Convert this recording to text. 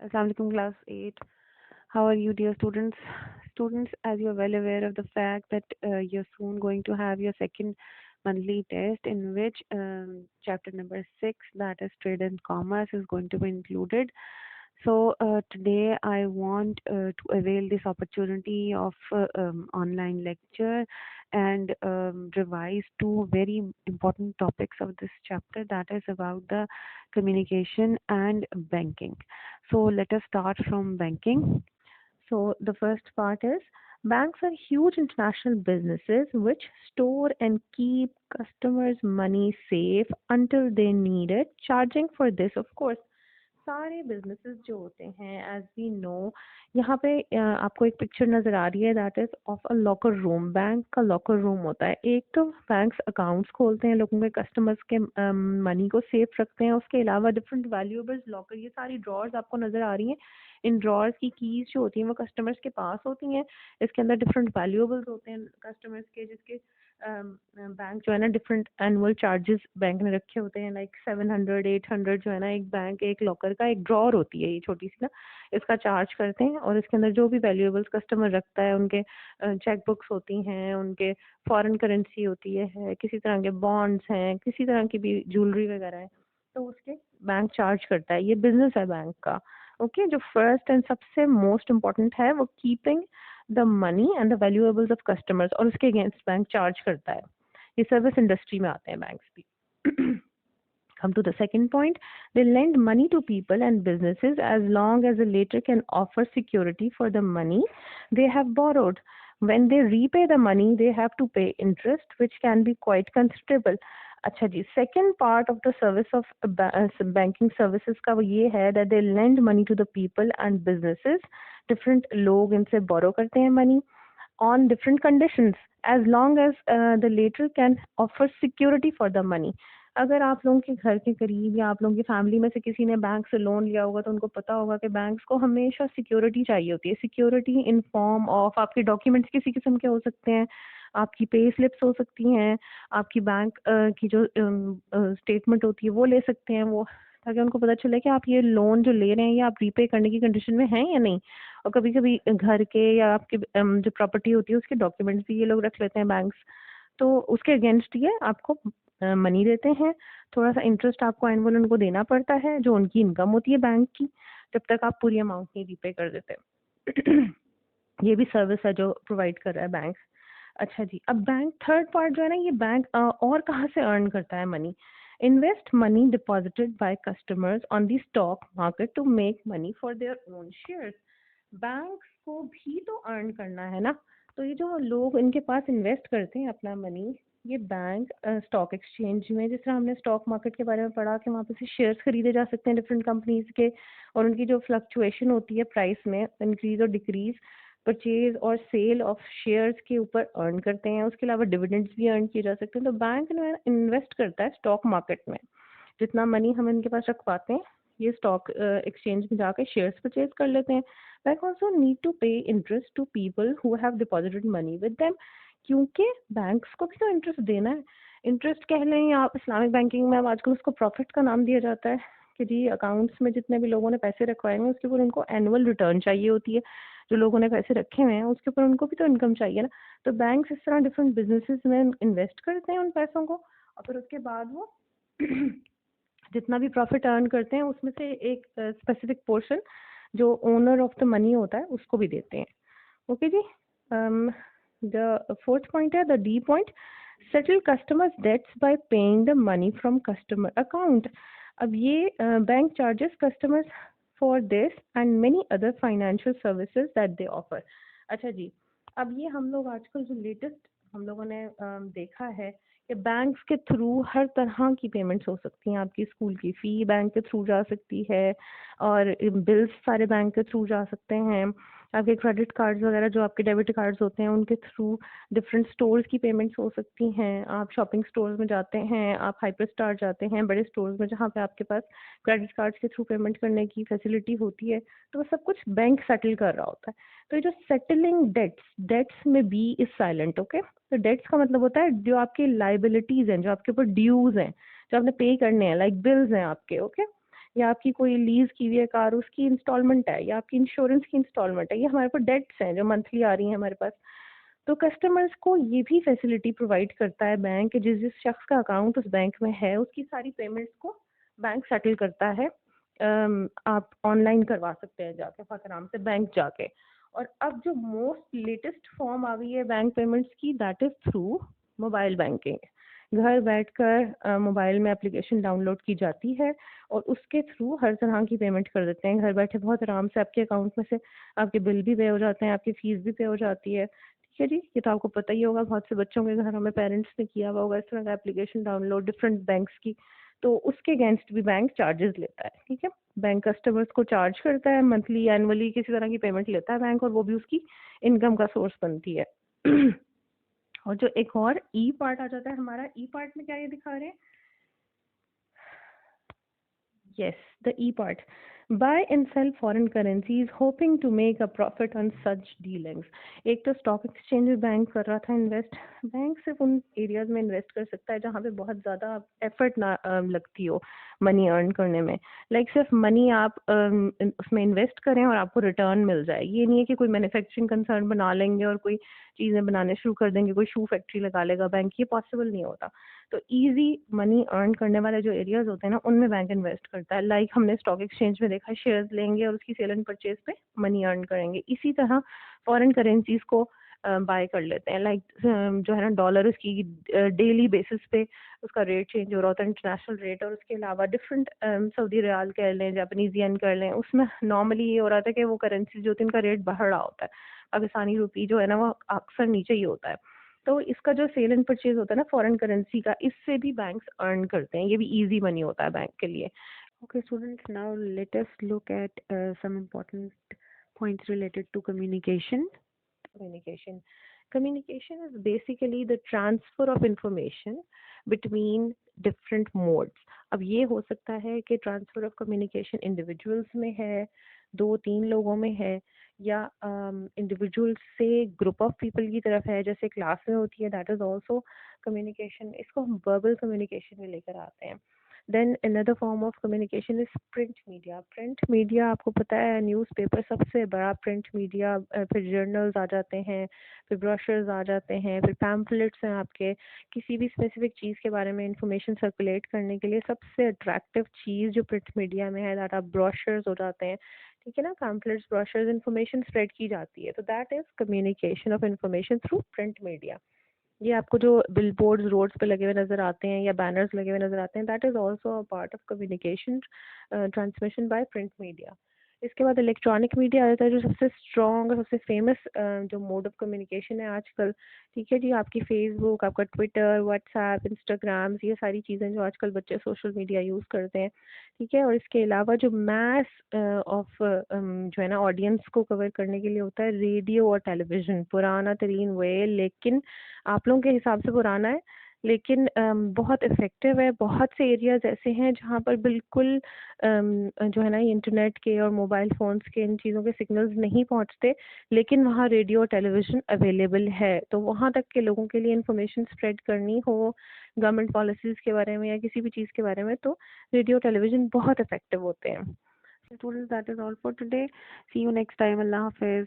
Assalamu alaikum, class 8. How are you, dear students? Students, as you're well aware of the fact that you're soon going to have your second monthly test, in which chapter number 6, that is trade and commerce, is going to be included. So today I want to avail this opportunity of online lecture and revise two very important topics of this chapter, that is about the communication and banking. So let us start from banking. So the first part is banks are huge international businesses which store and keep customers' money safe until they need it, charging for this, of course. सारे businesses जो होते हैं as we know, यहाँ पे आपको एक picture नजर आ रही है, that is of a locker room. Bank का लॉकर रूम होता है. एक तो बैंक्स अकाउंट्स खोलते हैं, लोगों के कस्टमर्स के मनी को सेफ रखते हैं. उसके अलावा डिफरेंट वैल्यूएबल्स लॉकर, ये सारी ड्रॉर्स आपको नजर आ रही हैं. इन ड्रॉर्स की कीज जो होती हैं वो कस्टमर्स के पास होती हैं. इसके अंदर डिफरेंट वैल्यूएबल्स होते हैं कस्टमर्स के, जिसके बैंक जो है ना डिफरेंट एनुअल चार्जेस बैंक ने रखे होते हैं, लाइक 700 800 जो है ना, एक बैंक एक लॉकर का एक ड्रॉर होती है ये छोटी सी ना, इसका चार्ज करते हैं. और इसके अंदर जो भी वैल्यूएबल्स कस्टमर रखता है, उनके चेक बुक्स होती हैं, उनके फॉरेन करेंसी होती है, किसी तरह के बॉन्ड्स हैं, किसी तरह की भी ज्वेलरी वगैरह है, तो उसके बैंक चार्ज करता है. ये बिजनेस है बैंक का. ओके जो फर्स्ट एंड सबसे मोस्ट इम्पोर्टेंट है वो keeping the money and the valuables of customers, और उसके अगेंस्ट बैंक चार्ज करता है. ये सर्विस इंडस्ट्री में आते हैं बैंक्स भी. Come to the second point, they lend money to people and businesses as long as the latter can offer security for the money they have borrowed. When they repay the money, they have to pay interest, which can be quite considerable. अच्छा जी, second part of the service of banking services का वो ये है that they lend money to the people and businesses. Different लोग इनसे borrow करते हैं money on different conditions as long as the latter can offer security for the money. अगर आप लोगों के घर के करीब या आप लोगों की फैमिली में से किसी ने बैंक से लोन लिया होगा तो उनको पता होगा कि बैंक्स को हमेशा सिक्योरिटी चाहिए होती है. सिक्योरिटी इन फॉर्म ऑफ आपके डॉक्यूमेंट्स किसी किस्म के हो सकते हैं, आपकी पे स्लिप्स हो सकती हैं, आपकी बैंक की जो स्टेटमेंट होती है वो ले सकते हैं वो, ताकि उनको पता चले कि आप ये लोन जो ले रहे हैं ये आप रीपे करने की कंडीशन में हैं या नहीं. और कभी कभी घर के या आपके जो प्रॉपर्टी होती है उसके डॉक्यूमेंट्स भी ये लोग रख लेते हैं बैंक्स, तो उसके अगेंस्ट ये आपको मनी देते हैं. थोड़ा सा इंटरेस्ट आपको एनुअल उनको देना पड़ता है, जो उनकी इनकम होती है बैंक की, जब तक आप पूरी अमाउंट नहीं रीपे कर देते. ये भी सर्विस है जो प्रोवाइड कर रहा है बैंक. अच्छा जी, अब बैंक थर्ड पार्ट जो है ना, ये बैंक और कहाँ से अर्न करता है money. Invest money deposited by customers on the stock market to make money for their own shares. Bank को भी तो अर्न करना है ना, तो ये जो लोग इनके पास इन्वेस्ट करते हैं अपना मनी, ये बैंक स्टॉक एक्सचेंज में, जिस तरह हमने स्टॉक मार्केट के बारे में पढ़ा कि वहाँ पे से शेयर्स खरीदे जा सकते हैं डिफरेंट कंपनीज के, और उनकी जो फ्लक्चुएशन होती है प्राइस में, इंक्रीज और डिक्रीज, परचेज और सेल ऑफ शेयर्स के ऊपर अर्न करते हैं. उसके अलावा डिविडेंड्स भी अर्न किए जा सकते हैं. तो बैंक इन्वेस्ट करता है स्टॉक मार्केट में. जितना मनी हम इनके पास रखवाते हैं ये स्टॉक एक्सचेंज में जाकर शेयर्स परचेज कर लेते हैं. Bank also need to pay interest to people who have deposited money with them, क्योंकि बैंक्स को भी तो इंटरेस्ट देना है. इंटरेस्ट कह लें या आप इस्लामिक बैंकिंग में अब आजकल उसको प्रॉफिट का नाम दिया जाता है कि जी अकाउंट्स में जितने भी लोगों ने पैसे रखवाए हैं उसके ऊपर उनको एनुअल रिटर्न चाहिए होती है. जो लोगों ने पैसे रखे हुए हैं उसके ऊपर उनको भी तो इनकम चाहिए ना. तो बैंक्स इस तरह डिफरेंट बिजनेसेस में इन्वेस्ट करते हैं उन पैसों को, और फिर उसके बाद वो जितना भी प्रॉफिट अर्न करते हैं उसमें से एक स्पेसिफिक पोर्शन जो ओनर ऑफ द मनी होता है उसको भी देते हैं. ओके जी. द फोर्थ पॉइंट है the D point, settle customers debts by paying the money from customer account. अब ये bank charges customers for this and many other financial services that they offer. अच्छा जी, अब ये हम लोग आजकल जो लेटेस्ट हम लोगों ने देखा है कि बैंक्स के थ्रू हर तरह की पेमेंट्स हो सकती हैं. आपकी स्कूल की फ़ी बैंक के थ्रू जा सकती है, और बिल्स सारे बैंक के थ्रू जा सकते हैं. आपके क्रेडिट कार्ड्स वगैरह जो आपके डेबिट कार्ड्स होते हैं उनके थ्रू डिफरेंट स्टोर्स की पेमेंट्स हो सकती हैं. आप शॉपिंग स्टोर्स में जाते हैं, आप हाइपर स्टार जाते हैं, बड़े स्टोर्स में जहाँ पे आपके पास क्रेडिट कार्ड्स के थ्रू पेमेंट करने की फैसिलिटी होती है, तो वो सब कुछ बैंक सेटल कर रहा होता है. तो ये जो सेटलिंग डेट्स में बी इज साइलेंट. ओके, तो डेट्स का मतलब होता है जो आपकी लाइबिलिटीज हैं, जो आपके ऊपर ड्यूज हैं, जो आपने पे करने हैं, लाइक बिल्स हैं आपके. ओके, या आपकी कोई लीज की हुई है कार, उसकी इंस्टॉलमेंट है, या आपकी इंश्योरेंस की इंस्टॉलमेंट है, ये हमारे पास डेट्स हैं जो मंथली आ रही हैं हमारे पास। तो कस्टमर्स को ये भी फैसिलिटी प्रोवाइड करता है बैंक, जिस जिस शख्स का अकाउंट उस बैंक में है उसकी सारी पेमेंट्स को बैंक सेटल करता है। आप ऑनलाइन करवा सकते हैं जाके बहुत आराम से बैंक जाके। और अब जो मोस्ट लेटेस्ट फॉर्म आ गई है बैंक पेमेंट्स की, that is through mobile banking. घर बैठकर मोबाइल में एप्लीकेशन डाउनलोड की जाती है और उसके थ्रू हर तरह की पेमेंट कर देते हैं घर बैठे बहुत आराम से। आपके अकाउंट में से आपके बिल भी पे हो जाते हैं, आपकी फीस भी पे हो जाती है। ठीक है जी, ये तो आपको पता ही होगा, बहुत से बच्चों के घरों में पेरेंट्स ने किया हुआ होगा इस तरह का एप्लीकेशन डाउनलोड डिफरेंट बैंक्स की। तो उसके अगेंस्ट भी बैंक चार्जेस लेता है। ठीक है, बैंक कस्टमर्स को चार्ज करता है मंथली, एनुअली, किसी तरह की पेमेंट लेता है बैंक, और वो भी उसकी इनकम का सोर्स बनती है। और जो एक और ई पार्ट आ जाता है हमारा, ई पार्ट में क्या ये दिखा रहे हैं, yes, the E part. Buy and sell foreign currencies hoping to make a profit on such dealings. एक तो स्टॉक एक्सचेंज में बैंक कर रहा था इन्वेस्ट। बैंक सिर्फ उन एरियाज में इन्वेस्ट कर सकता है जहाँ पे बहुत ज़्यादा एफर्ट ना लगती हो मनी अर्न करने में। लाइक सिर्फ मनी आप उसमें इन्वेस्ट करें और आपको रिटर्न मिल जाए। ये नहीं है कि कोई मैन्युफैक्चरिंग कंसर्न बना लेंगे और कोई चीज़ें बनाने शुरू कर देंगे, कोई शू फैक्ट्री लगा लेगा बैंक, ये पॉसिबल नहीं होता। तो इजी मनी अर्न करने वाले जो एरियाज होते हैं ना, उनमें बैंक इन्वेस्ट करता है। लाइक हमने स्टॉक एक्सचेंज में देखा, शेयर्स लेंगे और उसकी सेल एंड परचेज पे मनी अर्न करेंगे। इसी तरह फॉरेन करेंसीज को बाय कर लेते हैं। लाइक जो है ना डॉलर, उसकी डेली बेसिस पे उसका रेट चेंज हो रहा होता है, इंटरनेशनल रेट। और उसके अलावा डिफरेंट सऊदी रियाल कर लें, जापानीज येन कर लें, उसमें नॉर्मली ये हो रहा था कि वो करेंसी जो होती है उनका रेट बढ़ रहा होता है। पाकिस्तानी रुपी जो है ना वो अक्सर नीचे ही होता है। तो इसका जो सेल एंड परचेज होता है ना फॉरेन करेंसी का, इससे भी बैंक्स अर्न करते हैं। ये भी इजी मनी होता है बैंक के लिए। Okay, students, now let us look at some important points related to communication. Communication is basically the transfer of information between different modes. अब ये हो सकता है कि ट्रांसफर ऑफ कम्युनिकेशन इंडिविजुअल्स में है, दो तीन लोगों में है, या इंडिविजुअल्स से ग्रुप ऑफ पीपल की तरफ है, जैसे क्लास में होती है, दैट इज आल्सो कम्युनिकेशन। इसको हम वर्बल कम्युनिकेशन में लेकर आते हैं। Then another form of communication is print media. Print media आपको पता है, न्यूज़पेपर सबसे बड़ा प्रिंट मीडिया, फिर जर्नल्स आ जाते हैं, फिर ब्रोशर्स आ जाते हैं, फिर पैम्फलेट्स हैं। आपके किसी भी स्पेसिफिक चीज़ के बारे में इंफॉर्मेशन सर्कुलेट करने के लिए सबसे अट्रैक्टिव चीज़ जो प्रिंट मीडिया में है, दैट आप ब्रोशर्स हो जाते हैं। ठीक है ना, पैम्फलेट्स, ब्रोशर्स, इंफॉर्मेशन स्प्रेड की जाती है। तो that is communication of information through print media. ये आपको जो बिलबोर्ड्स रोड्स पे लगे हुए नजर आते हैं या बैनर्स लगे हुए नजर आते हैं, that is also a part of communication transmission by print media. इसके बाद इलेक्ट्रॉनिक मीडिया आ जाता है, जो सबसे स्ट्रॉन्ग और सबसे फेमस जो मोड ऑफ कम्युनिकेशन है आजकल। ठीक है जी, आपकी फेसबुक, आपका ट्विटर, व्हाट्सएप, इंस्टाग्राम, ये सारी चीज़ें जो आजकल बच्चे सोशल मीडिया यूज़ करते हैं। ठीक है, और इसके अलावा जो मैस ऑफ जो है ना ऑडियंस को कवर करने के लिए होता है, रेडियो और टेलीविज़न। पुराना तरीन वे, लेकिन आप लोगों के हिसाब से पुराना है, लेकिन बहुत इफ़ेक्टिव है। बहुत से एरियाज़ ऐसे हैं जहाँ पर बिल्कुल जो है ना इंटरनेट के और मोबाइल फ़ोन्स के, इन चीज़ों के सिग्नल्स नहीं पहुँचते, लेकिन वहाँ रेडियो और टेलीविज़न अवेलेबल है। तो वहाँ तक के लोगों के लिए इंफॉर्मेशन स्प्रेड करनी हो गवर्नमेंट पॉलिसीज़ के बारे में या किसी भी चीज़ के बारे में, तो रेडियो टेलीविज़न बहुत इफ़ेक्टिव होते हैं। Students, that is all for today. See you next time. Allah Hafiz.